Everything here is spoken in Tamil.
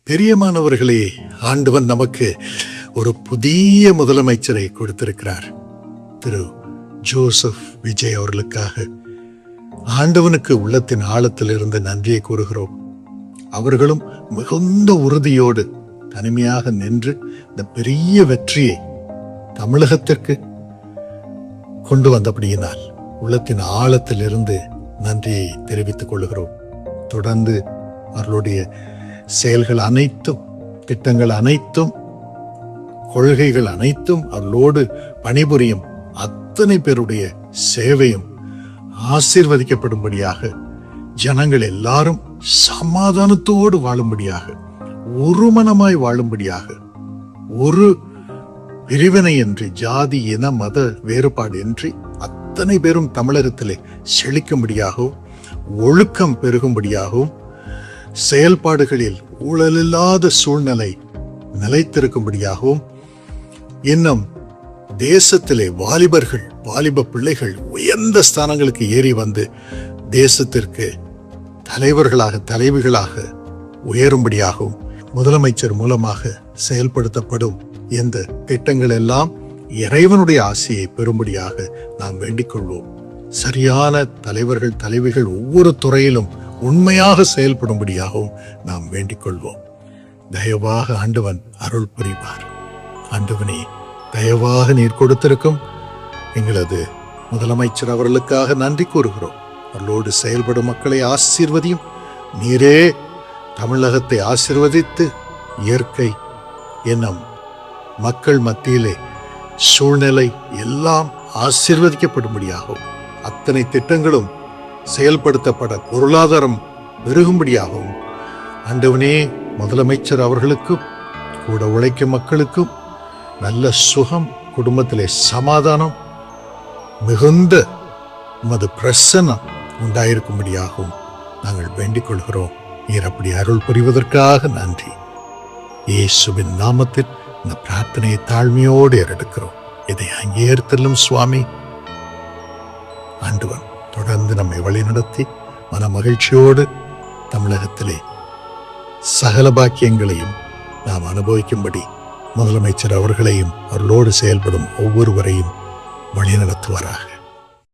பிரியமானவர்களே, ஆண்டவன் நமக்கு ஒரு புதிய முதலமைச்சரை கொடுத்திருக்கிறார். திரு ஜோசப் விஜய் அவர்களுக்காக ஆண்டவனுக்கு உள்ளத்தின் ஆழத்தில் இருந்து நன்றியை கூறுகிறோம். அவர்களும் மிகுந்த உறுதியோடு தனிமையாக நின்று இந்த பெரிய வெற்றியை தமிழகத்திற்கு கொண்டு வந்தபடியினால் உள்ளத்தின் ஆழத்தில் இருந்து நன்றியை தெரிவித்துக் கொள்கிறோம். தொடர்ந்து அவர்களுடைய செயல்கள் அனைத்தும், திட்டங்கள் அனைத்தும், கொள்கைகள் அனைத்தும், அவர்களோடு பணிபுரியும் அத்தனை பேருடைய சேவையும் ஆசீர்வதிக்கப்படும்படியாக, ஜனங்கள் எல்லாரும் சமாதானத்தோடு வாழும்படியாக, ஒரு மனமாய் வாழும்படியாக, ஒரு பிரிவினையின்றி, ஜாதி இன மத வேறுபாடு இன்றி அத்தனை பேரும் தமிழகத்திலே செழிக்கும்படியாகவும், ஒழுக்கம் பெருகும்படியாகவும், செயல்பாடுகளில் ஊழலில்லாத சூழ்நிலை நிலைத்திருக்கும்படியாகவும், இன்னும் தேசத்திலே வாலிபர்கள், வாலிப பிள்ளைகள் உயர்ந்த ஸ்தானங்களுக்கு ஏறி வந்து தேசத்திற்கு தலைவர்களாக, தலைவிகளாக உயரும்படியாகவும், முதலமைச்சர் மூலமாக செயல்படுத்தப்படும் இந்த திட்டங்கள் எல்லாம் இறைவனுடைய ஆசையை பெறும்படியாக நாம் வேண்டிக் கொள்வோம். சரியான தலைவர்கள், தலைவிகள் ஒவ்வொரு துறையிலும் உண்மையாக செயல்படும்படியாகவும் நாம் வேண்டிக் கொள்வோம். தயவாக ஆண்டவன் அருள் புரிவார். ஆண்டவனே, தயவாக நீர் கொடுத்திருக்கும் எங்களது முதலமைச்சர் அவர்களுக்காக நன்றி கூறுகிறோம். அவர்களோடு செயல்படும் மக்களை ஆசீர்வதியும். நீரே தமிழகத்தை ஆசீர்வதித்து இயற்கை எண்ணம் மக்கள் மத்தியிலே சூழ்நிலை எல்லாம் ஆசீர்வதிக்கப்படும்படியாகவும், அத்தனை திட்டங்களும் செயல்படுத்தப்பட பொருளாதாரம் பெருகும்படியாகவும், ஆண்டவனே முதலமைச்சர் அவர்களுக்கும் கூட உழைக்கும் மக்களுக்கும் நல்ல சுகம், குடும்பத்திலே சமாதானம், மிகுந்த உமது பிரசன்னம் உண்டாயிருக்கும்படியாகவும் நாங்கள் வேண்டிக் கொள்கிறோம். நீர் அப்படி அருள் புரிவதற்காக நன்றி. இயேசுவின் நாமத்தில் இந்த பிரார்த்தனையை தாழ்மையோடு ஏறெடுக்கிறோம். இதை அங்கீகரித்தலும் சுவாமி. ஆண்டவன் தொடர்ந்து நம்மை வழிநடத்தி மன மகிழ்ச்சியோடு தமிழகத்திலே சகல பாக்கியங்களையும் நாம் அனுபவிக்கும்படி முதலமைச்சர் அவர்களையும் அவர்களோடு செயல்படும் ஒவ்வொருவரையும் வழிநடத்துவாராக.